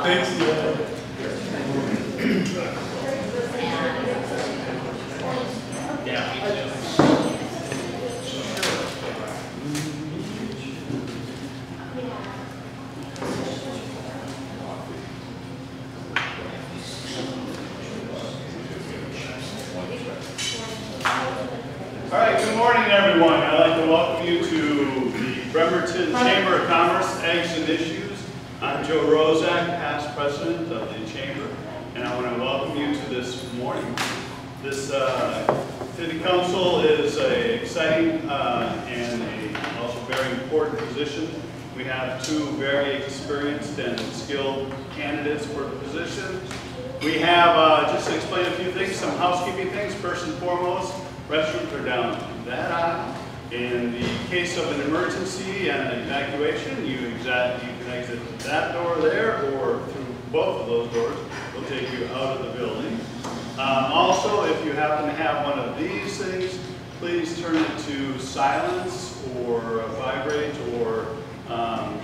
Thanks, Steve. All right, good morning, everyone. I'd like to welcome you to the Bremerton Chamber of Commerce Eggs and Issues. I'm Joe Rozak, past president of the Chamber, and I want to welcome you to this morning. This City Council is an exciting and also very important position. We have two very experienced and skilled candidates for the position. We have, just to explain a few things, some housekeeping things. First and foremost, restrooms are down that aisle. In the case of an emergency and an evacuation, you can exit that door there or through both of those doors. They'll take you out of the building. Also, if you happen to have one of these things, please turn it to silence or vibrate or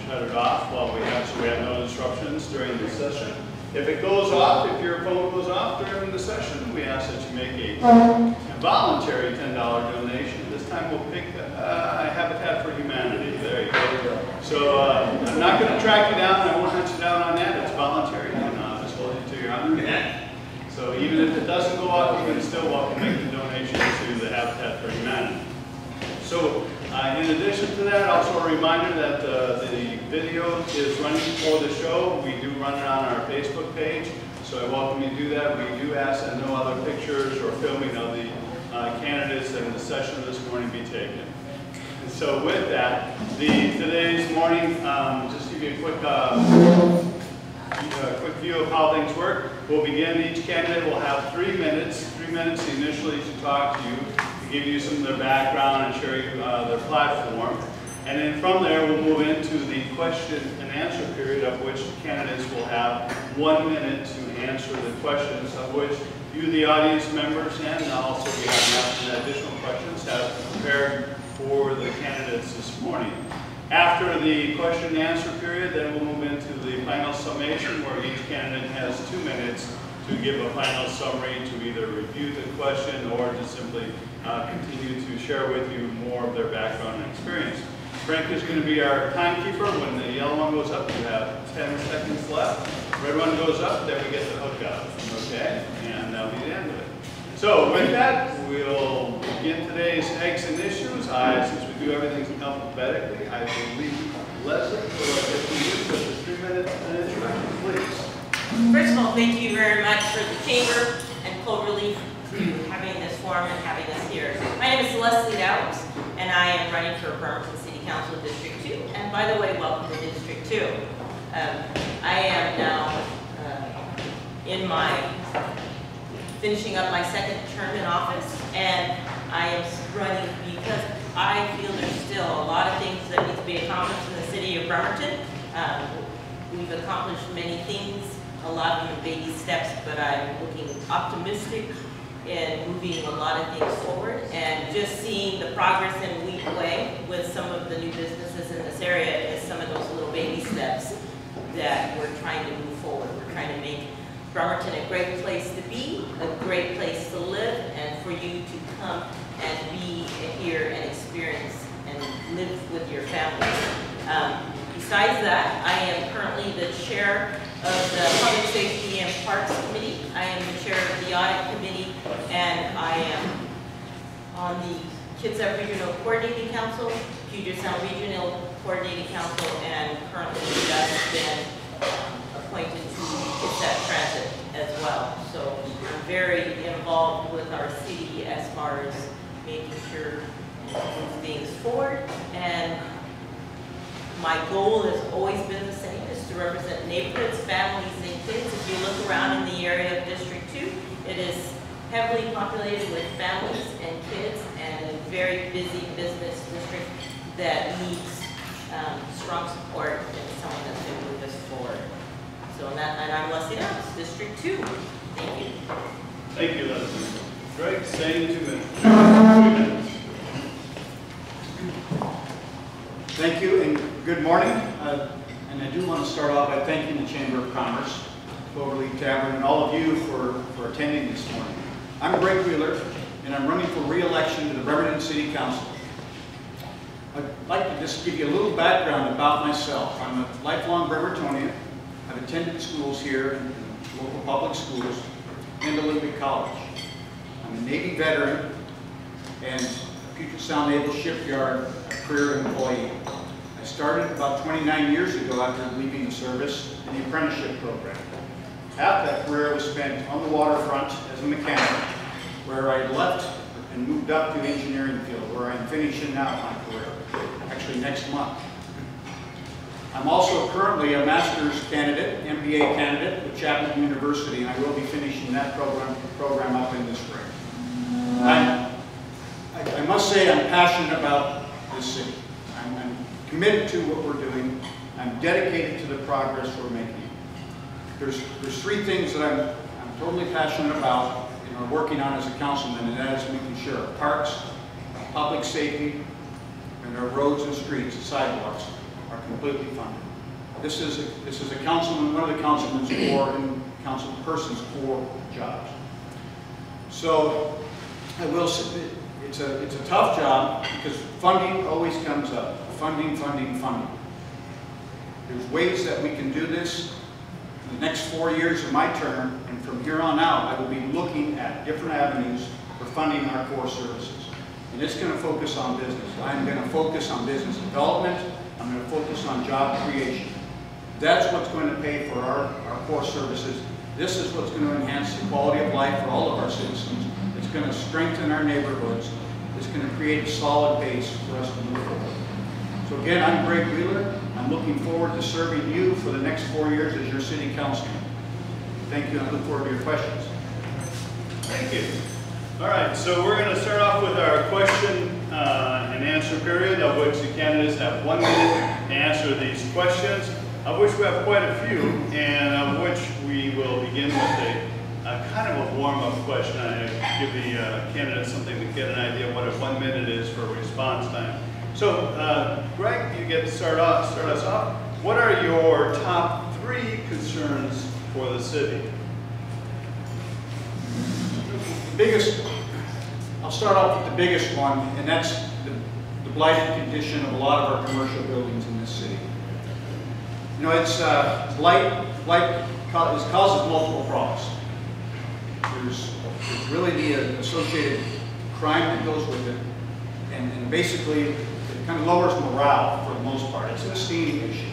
shut it off while we have, so we have no disruptions during the session. If it goes off, if your phone goes off during the session, we ask that you make a voluntary $10 donation. This time we'll pick Habitat for Humanity. There you go. So I'm not going to track you down. I won't hunt you down on that. It's voluntary. And I'll just hold you to your honor. So even if it doesn't go off, you can still welcome make the donation to the Habitat for Humanity. So in addition to that, also a reminder that the video is running for the show. We do run it on our Facebook page, so I welcome you to do that. We do ask that no other pictures or filming of the candidates in the session this morning be taken. And so with that, today's morning, just give you a quick view of how things work. We'll begin, each candidate will have 3 minutes initially to talk to you, to give you some of their background and share you their platform. And then from there, we'll move into the question and answer period, of which candidates will have 1 minute to answer the questions, of which you, the audience members, and also we have additional questions have prepared for the candidates this morning. After the question and answer period, then we'll move into the final summation, where each candidate has 2 minutes to give a final summary, to either review the question or to simply continue to share with you more of their background and experience. Frank is going to be our timekeeper. When the yellow one goes up, you have 10 seconds left. Red one goes up, then we get the hook out. Okay? And that'll be the end of it. So with that, we'll begin today's Eggs and Issues. Since we do everything alphabetically, I believe Leslie will get to you with the 3 minute introduction, please. First of all, thank you very much for the Chamber and Cloverleaf to having this forum and having us here. My name is Leslie Dowds, and I am running for Bremerton City Council District 2. And by the way, welcome to District 2. I am now finishing up my second term in office, and I am running because I feel there's still a lot of things that need to be accomplished in the city of Bremerton. We've accomplished many things, a lot of them baby steps, but I'm looking optimistic in moving a lot of things forward, and just seeing the progress in Wheat Way with some of the new businesses in this area is some of those little baby steps that we're trying to move forward. We're trying to make Bremerton a great place to be, a great place to live, and for you to come and be here and experience and live with your family. Besides that, I am currently the chair of the Public Safety and Parks Committee. I am the chair of the Audit Committee, and I am on the Kitsap Regional Coordinating Council, Puget Sound Regional Coordinating Council, and currently just been appointed to Kitsap Transit as well. So I'm very involved with our city as far as making sure we move things forward. And my goal has always been the same, is to represent neighborhoods, families, and kids. If you look around in the area of District 2, it is heavily populated with families and kids, and a very busy business district that needs strong support and someone that's going to move us forward. So and I'm Leslie Downs, District 2. Thank you. Thank you, Leslie. Greg, same 2 minutes. 2 minutes. Thank you and good morning. And I do want to start off by thanking the Chamber of Commerce, Cloverleaf Tavern, and all of you for attending this morning. I'm Greg Wheeler, and I'm running for re-election to the Bremerton City Council. I'd like to just give you a little background about myself. I'm a lifelong Bremertonian. I've attended schools here in local public schools and Olympic College. I'm a Navy veteran and a Puget Sound Naval Shipyard career employee. I started about 29 years ago after leaving the service in the apprenticeship program. Half that career was spent on the waterfront as a mechanic, where I left and moved up to the engineering field, where I'm finishing out my career, actually next month. I'm also currently a master's candidate, MBA candidate with Chapman University, and I will be finishing that program up in the spring. I must say I'm passionate about this city. I'm committed to what we're doing. I'm dedicated to the progress we're making. There's three things that I'm totally passionate about and working on as a councilman, and that is making sure our parks, our public safety, and our roads and streets and sidewalks are completely funded. This is a councilman, one of the councilman's core and councilperson's core jobs. So I will say it's a tough job because funding always comes up. Funding. There's ways that we can do this. In the next 4 years of my term, and from here on out, I will be looking at different avenues for funding our core services. And it's going to focus on business. I'm going to focus on business development. I'm going to focus on job creation. That's what's going to pay for our core services. This is what's going to enhance the quality of life for all of our citizens. It's going to strengthen our neighborhoods. It's going to create a solid base for us to move forward. So again, I'm Greg Wheeler. I'm looking forward to serving you for the next 4 years as your city councilman. Thank you, and I look forward to your questions. Thank you. All right, so we're going to start off with our question and answer period, of which the candidates have 1 minute to answer these questions, of which we have quite a few, and of which we will begin with a kind of a warm-up question. I give the candidates something to get an idea of what a 1 minute is for response time. So, Greg, you get to start us off. What are your top 3 concerns for the city? I'll start off with the biggest one, and that's the blighted condition of a lot of our commercial buildings in this city. You know, it's blight causes multiple problems. There's really the associated crime that goes with it, and basically it kind of lowers morale for the most part. It's an esteem issue.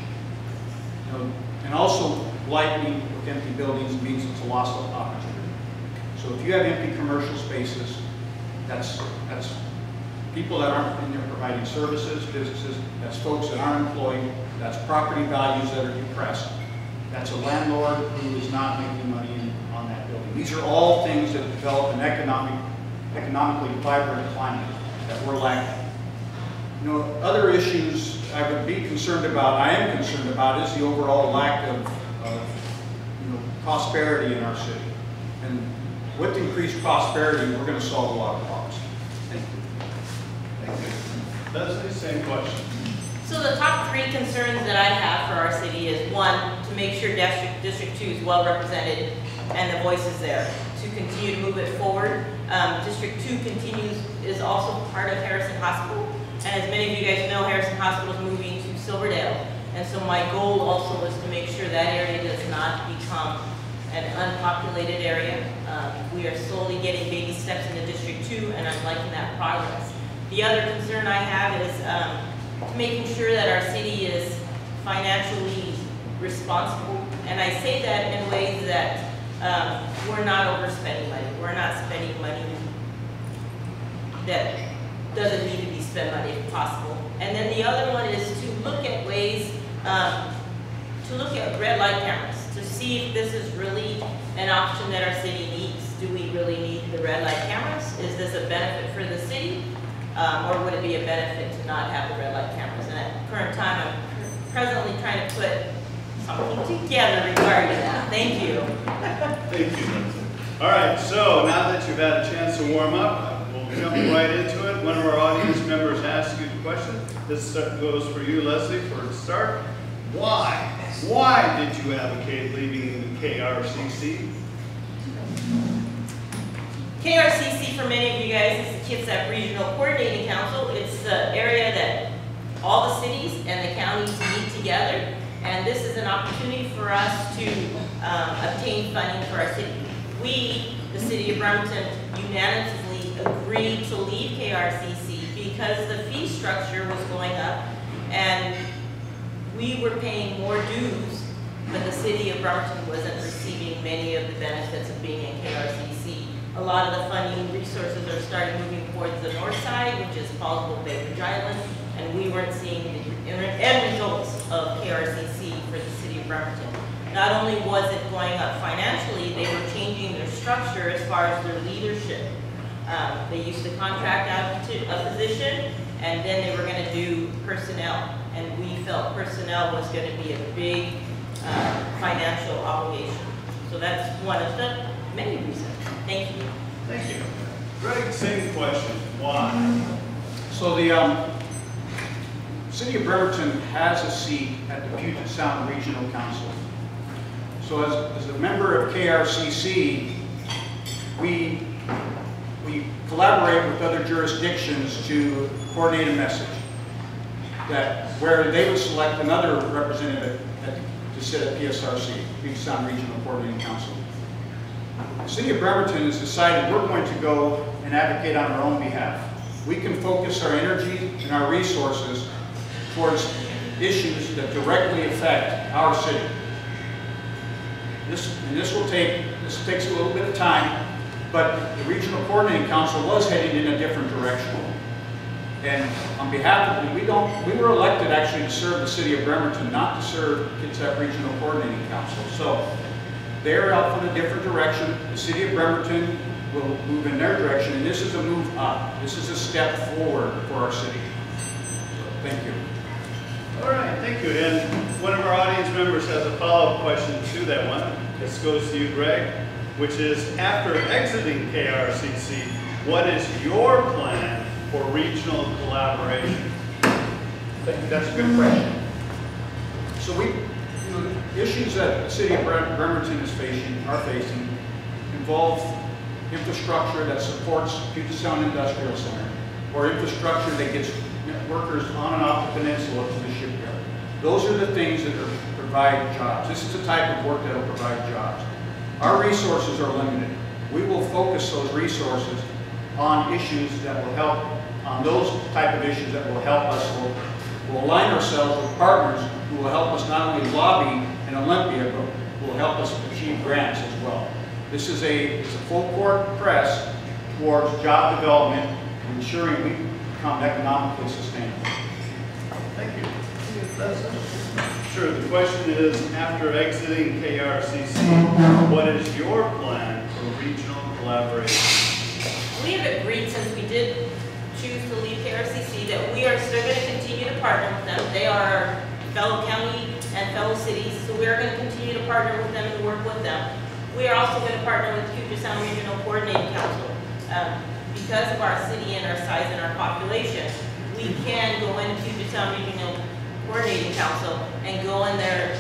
You know, and also blighting with empty buildings means it's a loss of opportunity. So if you have empty commercial spaces, that's people that aren't in there providing services, businesses, that's folks that aren't employed, that's property values that are depressed, that's a landlord who is not making money on that building. These are all things that develop an economically vibrant climate that we're lacking. You know, other issues I would be concerned about, I am concerned about, is the overall lack of prosperity in our city. And with increased prosperity, we're going to solve a lot of problems. Thank you. Thank you. That's the same question. So the top 3 concerns that I have for our city is 1, to make sure District 2 is well represented and the voice is there, to continue to move it forward. District 2 is also part of Harrison Hospital, and as many of you guys know, Harrison Hospital is moving to Silverdale, and so my goal also is to make sure that area does not become an unpopulated area. We are slowly getting baby steps into District 2, and I'm liking that progress. The other concern I have is making sure that our city is financially responsible, and I say that in ways that we're not overspending money. We're not spending money that doesn't need to be spent money if possible. And then the other one is to look at ways, to look at red light cameras, to see if this is really an option that our city needs. Do we really need the red light cameras? Is this a benefit for the city? Or would it be a benefit to not have the red light cameras? And at the current time, I'm presently trying to put something together regarding that. Thank you. Thank you. All right, so now that you've had a chance to warm up, we'll jump right into it one of our audience members asks you a question. This goes for you, Leslie, for a start. Why? Why did you advocate leaving the KRCC? KRCC, for many of you guys, is the Kitsap Regional Coordinating Council. It's the area that all the cities and the counties meet together, and this is an opportunity for us to obtain funding for our city. We, the city of Bremerton, unanimously agreed to leave KRCC because the fee structure was going up, and we were paying more dues, but the city of Bremerton wasn't receiving many of the benefits of being in KRCC. A lot of the funding resources are starting moving towards the north side, which is Paulsville, Bay Ridge Island, and we weren't seeing the end results of KRCC for the city of Bremerton. Not only was it going up financially, they were changing their structure as far as their leadership. They used to contract out to a position, and then they were going to do personnel, and we felt personnel was going to be a big financial obligation. So that's one of the many reasons. Thank you. Thank you. Greg, same question. Why? So the City of Bremerton has a seat at the Puget Sound Regional Council. So as a member of KRCC, we collaborate with other jurisdictions to coordinate a message that where they would select another representative to sit at PSRC, Puget Sound Regional Coordinating Council. The City of Bremerton has decided we're going to go and advocate on our own behalf. We can focus our energy and our resources towards issues that directly affect our city. This takes a little bit of time, but the Regional Coordinating Council was heading in a different direction. And on behalf of we were elected actually to serve the City of Bremerton, not to serve Kitsap Regional Coordinating Council. So they're out for a different direction. The City of Bremerton will move in their direction, and this is a move up. This is a step forward for our city. So, thank you. All right, thank you. And one of our audience members has a follow-up question to that one. This goes to you, Greg, which is, after exiting KRCC, what is your plan for regional collaboration? Thank you. That's a good question. So the issues that the City of Bremerton is facing involve infrastructure that supports Puget Sound Industrial Center, or infrastructure that gets workers on and off the peninsula to the shipyard. Those are the things that provide jobs. This is the type of work that will provide jobs. Our resources are limited. We will focus those resources on issues that will help, on those type of issues that will help us. We'll align ourselves with partners who will help us not only lobby in Olympia, but will help us achieve grants as well. This is it's a full court press towards job development and ensuring we become economically sustainable. Thank you. Sure, the question is, after exiting KRCC, what is your plan for regional collaboration? We have agreed, since we did choose to leave KRCC, that we are still going to continue to partner with them. They are our fellow county and fellow cities, so we are going to continue to partner with them and work with them. We are also going to partner with Puget Sound Regional Coordinating Council. Because of our city and our size and our population, we can go into Puget Sound Regional Coordinating Council and go in there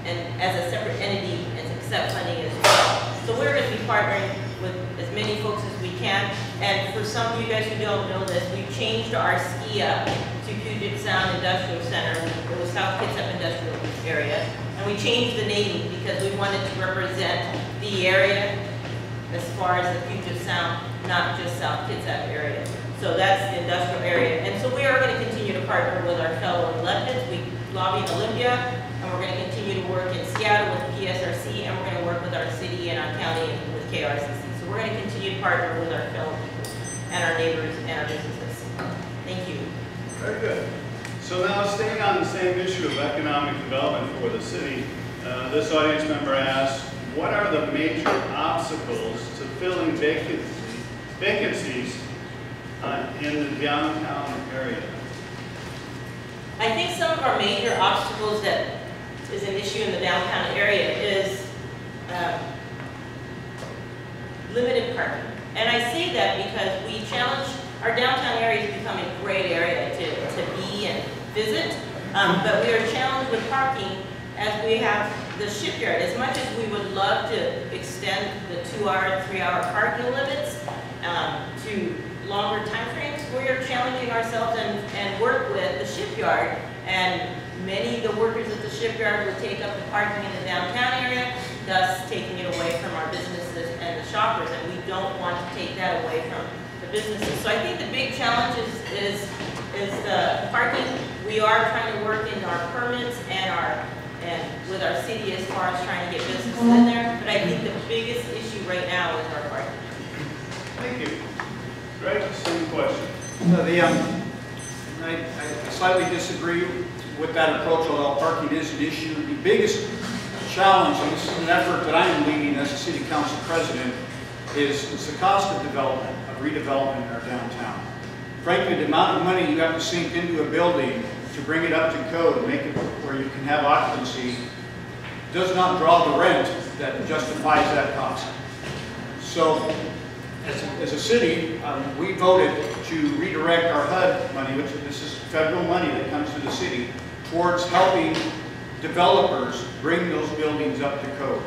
and as a separate entity and accept funding as well. So we're going to be partnering with as many folks as we can. And for some of you guys who don't know this, we've changed our SKIA to Puget Sound Industrial Center. It was South Kitsap Industrial Area. And we changed the naming because we wanted to represent the area as far as the Puget Sound, not just South Kitsap area. So that's the industrial area. And so we are going to continue to partner with our fellow electeds. We lobby in Olympia, and we're going to continue to work in Seattle with PSRC, and we're going to work with our city and our county and with KRCC. So we're going to continue to partner with our fellow people and our neighbors and our businesses. Thank you. Very good. So now, staying on the same issue of economic development for the city, this audience member asks, what are the major obstacles to filling vacancies in the downtown area? I think some of our major obstacles that is an issue in the downtown area is limited parking. And I say that because we challenge our downtown area is becoming a great area to be and visit, but we are challenged with parking as we have the shipyard. As much as we would love to extend the 2-hour, 3-hour parking limits to longer timeframes, we are challenging ourselves and work with the shipyard. And many of the workers at the shipyard would take up the parking in the downtown area, thus taking it away from our businesses and the shoppers. And we don't want to take that away from the businesses. So I think the big challenge is the parking. We are trying to work in our permits and with our city as far as trying to get businesses in there. But I think the biggest issue right now is our parking. Thank you. Greg, same question. I slightly disagree with that approach, although parking is an issue. The biggest challenge, and this is an effort that I am leading as a city council president, is the cost of development, of redevelopment in our downtown. Frankly, the amount of money you have to sink into a building to bring it up to code and make it where you can have occupancy does not draw the rent that justifies that cost. So, as a city, we voted to redirect our HUD money, which this is federal money that comes to the city, towards helping developers bring those buildings up to code.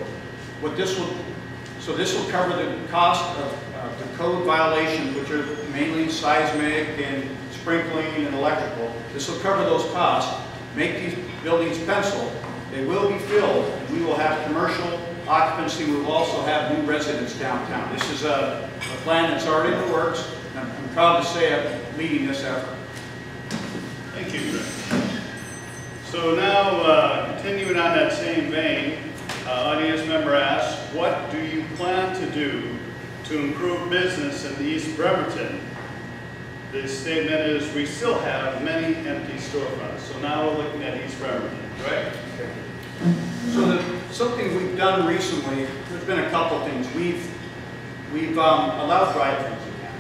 So this will cover the cost of the code violations, which are mainly seismic and sprinkling and electrical. This will cover those costs, make these buildings pencil. They will be filled, and we will have commercial occupancy. We will also have new residents downtown. This is a plan that's already in the works, and I'm proud to say I'm leading this effort. Thank you, Greg. So now, continuing on that same vein, audience member asks, what do you plan to do to improve business in East Bremerton? The statement is, we still have many empty storefronts. So now we're looking at East Bremerton, right? Okay. So something we've done recently, there's been a couple things. We've allowed drive-thrus again.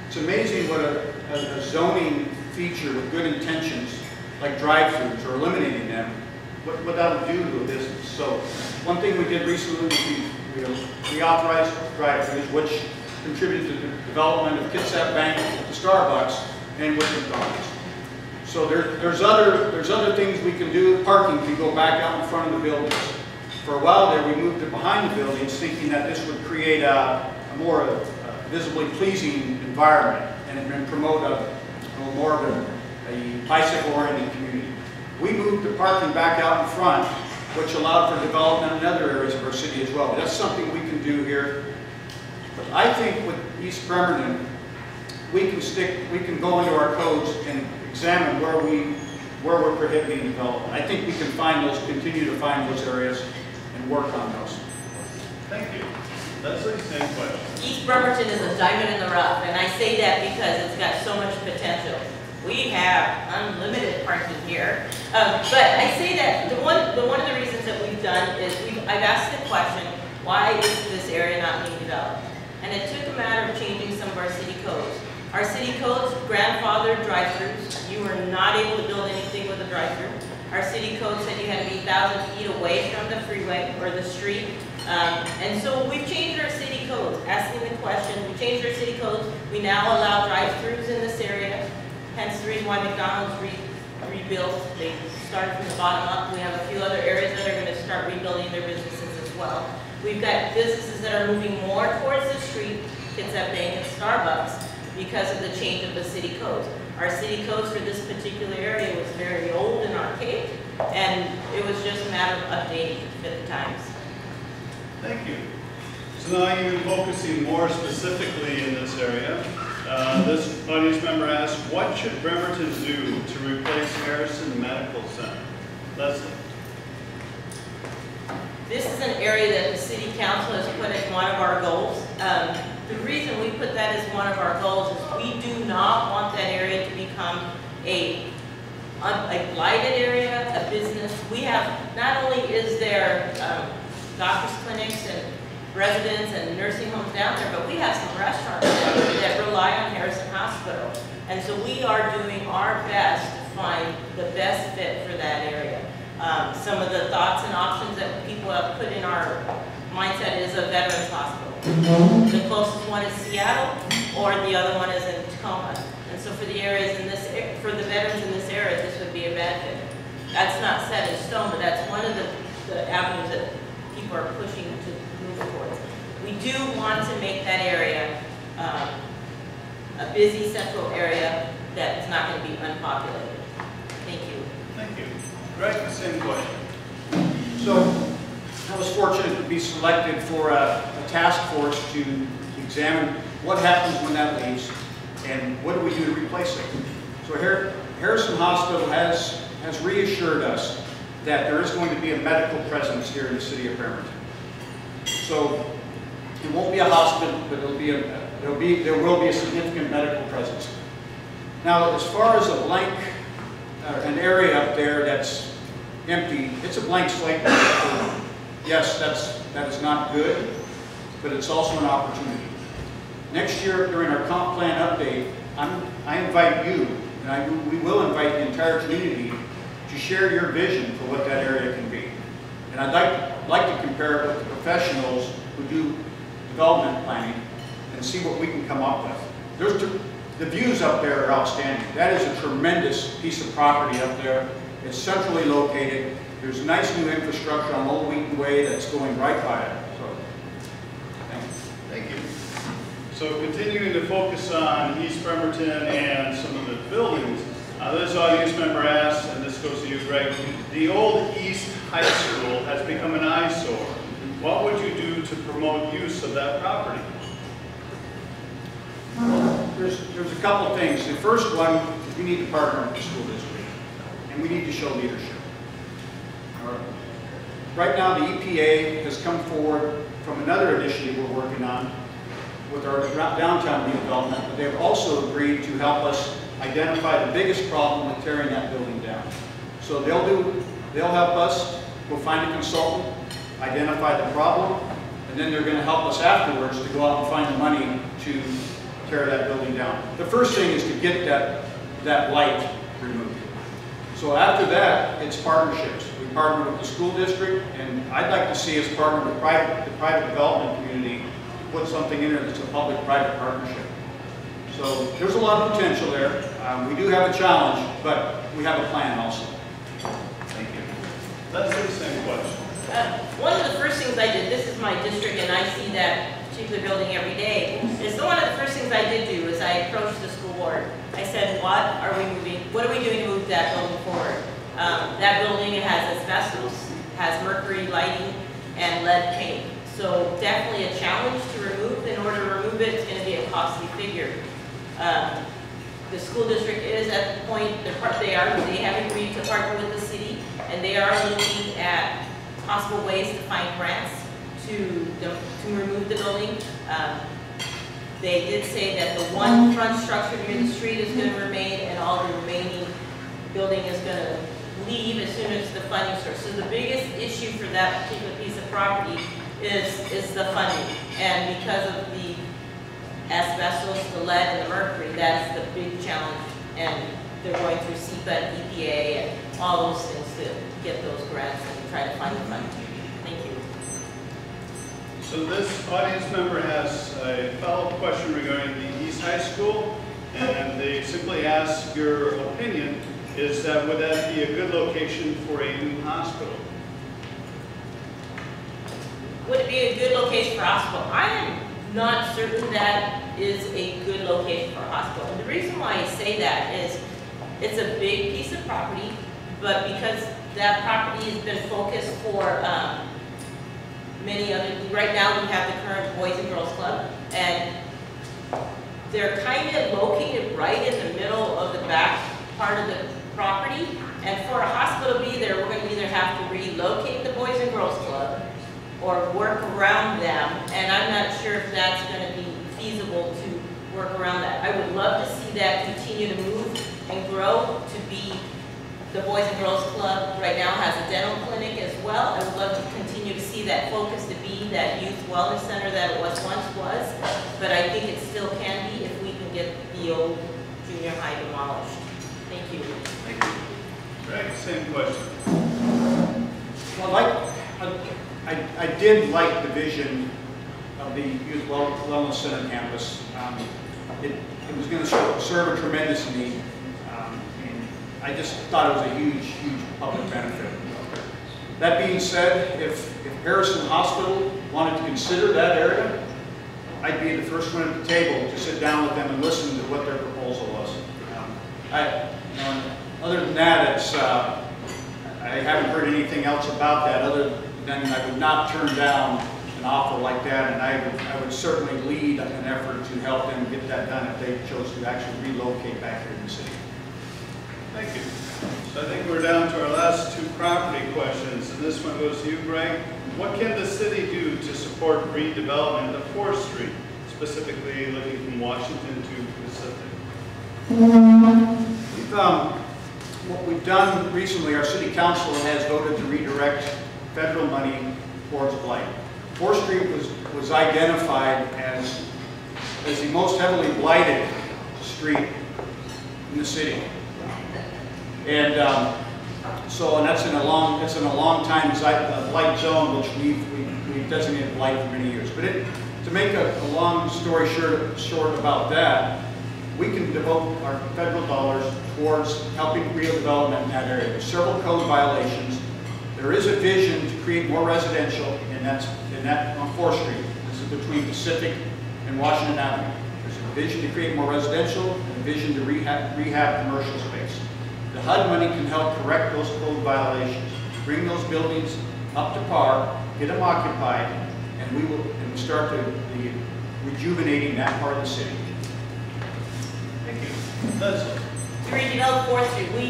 It's amazing what a zoning feature with good intentions, like drive-thrus or eliminating them, what that would do to a business. So one thing we did recently was we authorized drive-thrus, which contributed to the development of Kitsap Bank, the Starbucks, and with McDonald's. So there's other things we can do. Parking can go back out in front of the buildings. For a while there, we moved it behind the buildings, thinking that this would create a more visibly pleasing environment and promote more of a bicycle-oriented community. We moved the parking back out in front, which allowed for development in other areas of our city as well. But that's something we can do here. But I think with East Bremerton, we can go into our codes and examine where we're prohibiting development. I think we can continue to find those areas and work on those. Thank you. Leslie, same question. East Bremerton is a diamond in the rough, and I say that because it's got so much potential. We have unlimited parking here, but I say that one of the reasons that we've done is I've asked the question, why is this area not being developed? And it took a matter of changing some of our city codes. Our city codes grandfathered drive-thrus. You were not able to build anything with a drive-thru. Our city code said you had to be 1,000 feet away from the freeway or the street. And so we've changed our city codes, asking the question. We changed our city codes. We now allow drive-thrus in this area. Hence the reason why McDonald's rebuilt. They started from the bottom up. We have a few other areas that are going to start rebuilding their businesses as well. We've got businesses that are moving more towards the street, Kitsap Bank and Starbucks, because of the change of the city codes. Our city codes for this particular area was very old and archaic, and it was just a matter of updating to fit the times. Thank you. So now you're focusing more specifically in this area. This audience member asks, what should Bremerton do to replace Harrison Medical Center? Leslie. This is an area that the City Council has put as one of our goals. The reason we put that as one of our goals is we do not want that area to become a blighted area, a business. We have, not only is there doctors' clinics and residents and nursing homes down there, but we have some restaurants that rely on Harrison Hospital. And so we are doing our best to find the best fit for that area. Some of the thoughts and options that people have put in our mindset is a veterans hospital. The closest one is Seattle, or the other one is in Tacoma. for the areas in this, for the veterans in this area, this would be a benefit. That's not set in stone, but that's one of the avenues that people are pushing to move towards. We do want to make that area a busy central area that is not going to be unpopulated. Thank you. Thank you. Greg, the same question. So I was fortunate to be selected for a task force to examine what happens when that leaves and what do we do to replace it. So Harrison Hospital has reassured us that there is going to be a medical presence here in the city of Bremerton. So it won't be a hospital, but there will be a significant medical presence. Now, as far as a blank, an area up there that's empty, it's a blank slate. Yes, that is not good, but it's also an opportunity. Next year, during our comp plan update, I invite you, and we will invite the entire community to share your vision for what that area can be. And I'd like to compare it with the professionals who do development planning and see what we can come up with. The views up there are outstanding. That is a tremendous piece of property up there. It's centrally located. There's nice new infrastructure on Old Wheaton Way that's going right by it. So, thank you. So continuing to focus on East Bremerton and some of the buildings, this audience member asked, and this goes to you, Greg, the old East High School has become an eyesore. What would you do to promote use of that property? there's a couple of things. The first one is we need to partner with the school district, and we need to show leadership. Right now, the EPA has come forward from another initiative we're working on with our downtown redevelopment, but they've also agreed to help us identify the biggest problem with tearing that building down. So they'll help us go find a consultant, identify the problem, and then they're going to help us afterwards to go out and find the money to tear that building down. The first thing is to get that light removed. So after that, it's partnerships. We partner with the school district, and I'd like to see us partner with the private development community to put something in there that's a public-private partnership. So there's a lot of potential there. We do have a challenge, but we have a plan also. Thank you. That's the same question. One of the first things I did, this is my district and I see that particular building every day, is one of the first things I did do is I approached the school board. I said, what are we doing to move that building forward? That building has asbestos, has mercury lighting, and lead paint. So definitely a challenge to remove. In order to remove it, it's going to be a costly figure. The school district is at the point, they have agreed to partner with the city, and they are looking at possible ways to find grants to remove the building. They did say that the one front structure near the street is going to remain, and all the remaining building is going to leave as soon as the funding starts. So the biggest issue for that particular piece of property is the funding, and because of the asbestos, the lead, and the mercury, that's the big challenge, and they're going through SEPA and EPA and all those things to get those grants and try to find the funding. Thank you. So this audience member has a follow-up question regarding the East High School, and they simply ask your opinion, would that be a good location for a new hospital? Would it be a good location for a hospital? I am not certain that is a good location for a hospital. And the reason why I say that is it's a big piece of property, but because that property has been focused for many other, right now we have the current Boys and Girls Club, and they're kind of located right in the middle of the back part of the property. And for a hospital to be there, we're going to either have to relocate the Boys and Girls Club or work around them, and I'm not sure if that's going to be feasible to work around that. I would love to see that continue to move and grow to be the Boys and Girls Club. Right now has a dental clinic as well. I would love to continue to see that focus to be that youth wellness center that it once was, but I think it still can be if we can get the old junior high demolished. Thank you. Thank you. Greg, same question. Well, I did like the vision of the Youth Wellness Center campus. it was going to serve a tremendous need. And I just thought it was a huge, huge public benefit. That being said, if Harrison Hospital wanted to consider that area, I'd be the first one at the table to sit down with them and listen to what their proposal was. Other than that, I haven't heard anything else about that other than I would not turn down an offer like that, and I would certainly lead an effort to help them get that done if they chose to actually relocate back here in the city. Thank you. So I think we're down to our last two property questions, and this one goes to you, Greg. What can the city do to support redevelopment of 4th Street, specifically looking from Washington to Pacific? What we've done recently, our city council has voted to redirect federal money towards blight. 4th Street was identified as the most heavily blighted street in the city. And and that's in a long time blight zone, which we've designated blight for many years. But to make a long story short about that, we can devote our federal dollars towards helping real development in that area. There's several code violations. There is a vision to create more residential, and that's on 4th Street. This is between Pacific and Washington Avenue. There's a vision to create more residential and a vision to rehab commercial space. The HUD money can help correct those code violations, bring those buildings up to par, get them occupied, and we will start the rejuvenating that part of the city. Thank you. Leslie. To redevelop 4th Street, we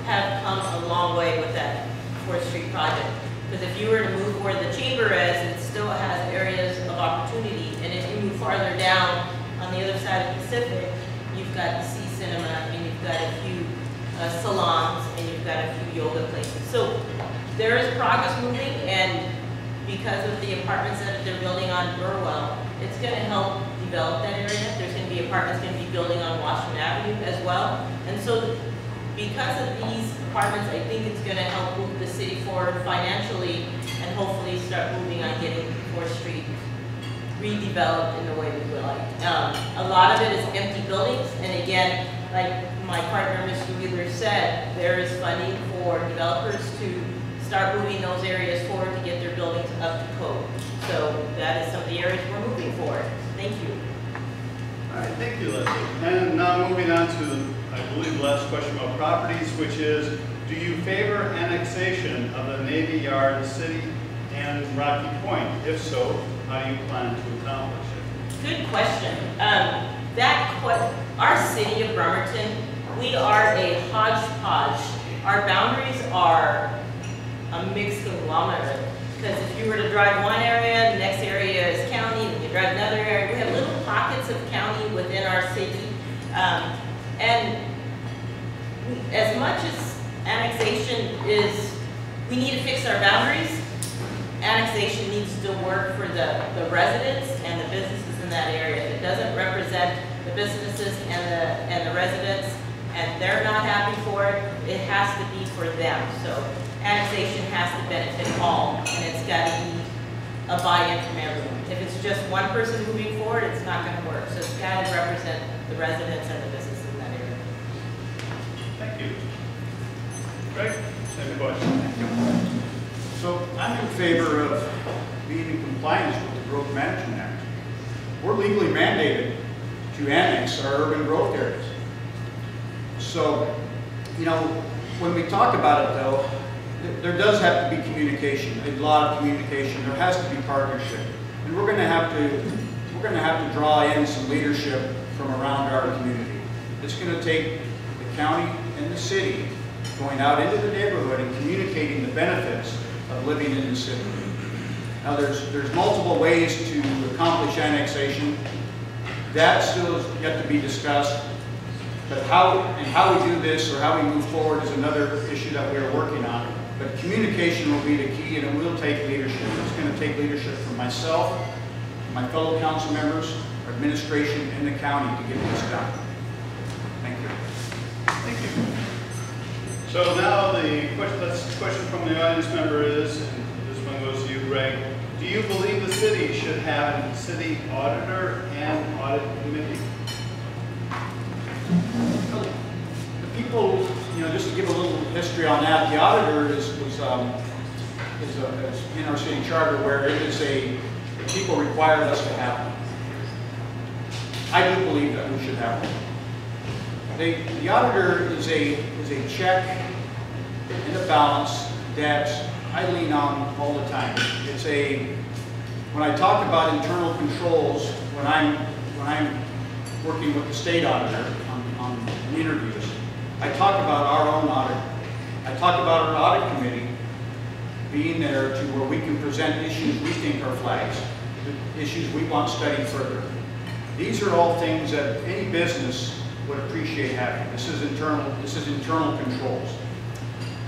have come a long way with that 4th Street project. Because if you were to move where the chamber is, it still has areas of opportunity. And if you move farther down on the other side of the Pacific, you've got the Sea Cinema, and you've got a few salons, and you've got a few yoga places. So there is progress moving, and because of the apartments that they're building on Burwell, it's going to help develop that area. There's going to be apartments going to be building on Washington Avenue as well. And so because of these apartments, I think it's going to help move the city forward financially and hopefully start moving on getting 4th Street redeveloped in the way we would like. A lot of it is empty buildings, and again, like my partner, Mr. Wheeler, said, there is funding for developers to start moving those areas forward to get their buildings up to code. So that is some of the areas we're moving forward. Thank you. All right, thank you, Leslie. And now moving on to, I believe, the last question about properties, which is, do you favor annexation of the Navy Yard City and Rocky Point? If so, how do you plan to accomplish it? Good question. Our city of Bremerton, we are a hodgepodge. Our boundaries are a mixed conglomerate. Because if you were to drive one area, the next area is county, and you drive another area, we have little pockets of county within our city. As much as annexation is, we need to fix our boundaries, annexation needs to work for the residents and the businesses in that area. If it doesn't represent the businesses and the residents, and they're not happy for it, it has to be for them. So annexation has to benefit all, and it's got to be a buy-in from everyone. If it's just one person moving forward, it's not going to work. So it's got to represent the residents and the businesses in that area. Thank you. Greg, same question. So I'm in favor of being in compliance with the Growth Management Act. We're legally mandated to annex our urban growth areas. So, when we talk about it though, there does have to be communication, a lot of communication. There has to be partnership. And we're going to have to draw in some leadership from around our community. It's going to take the county and the city going out into the neighborhood and communicating the benefits of living in the city. Now there's multiple ways to accomplish annexation. That still is yet to be discussed. But how we do this or how we move forward is another issue that we are working on. But communication will be the key, and it will take leadership. It's going to take leadership from myself, my fellow council members, our administration, and the county to get this done. Thank you. Thank you. So now the question from the audience member is, and this one goes to you, Greg, do you believe the city should have a city auditor and audit committee? on that. The auditor is in our city charter where it is people require us to have one. I do believe that we should have one. The auditor is a check and a balance that I lean on all the time. When I talk about internal controls, when I'm working with the state auditor on interviews, I talk about our own audit. I talk about our audit committee being there to where we can present issues we think are flags, issues we want studied further. These are all things that any business would appreciate having. This is internal controls.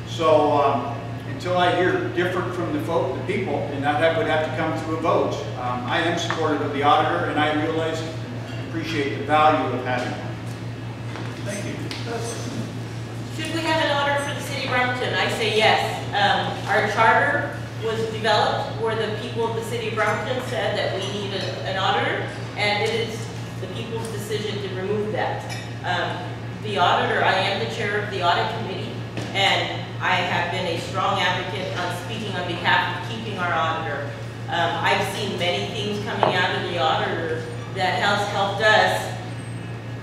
So until I hear different from the people, and that would have to come through a vote. I am supportive of the auditor, and I realize and appreciate the value of having one. Thank you. Should we have an auditor for the city of Bremerton? I say yes. Our charter was developed where the people of the city of Bremerton said that we need an auditor, and it is the people's decision to remove that. The auditor, I am the chair of the audit committee, and I have been a strong advocate on speaking on behalf of keeping our auditor. I've seen many things coming out of the auditor that has helped us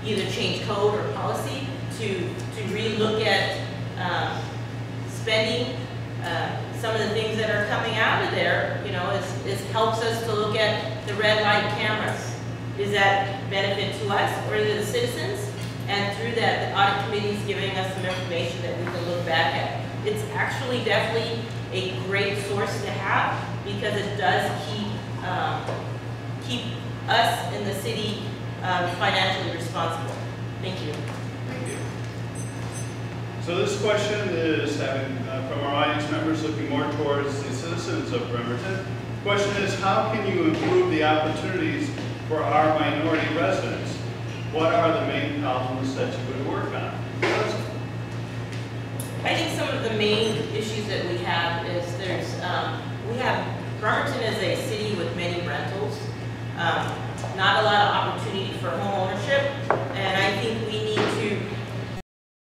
either change code or policy to re-look at spending. Some of the things that are coming out of there, you know, it helps us to look at the red light cameras. Is that benefit to us or to the citizens? And through that, the audit committee is giving us some information that we can look back at. It's actually definitely a great source to have because it does keep us in the city financially responsible. Thank you. Thank you. So this question is from our audience members looking more towards the citizens of Bremerton. The question is, how can you improve the opportunities for our minority residents? What are the main problems that you would work on? I think some of the main issues that we have is Bremerton is a city with many rentals.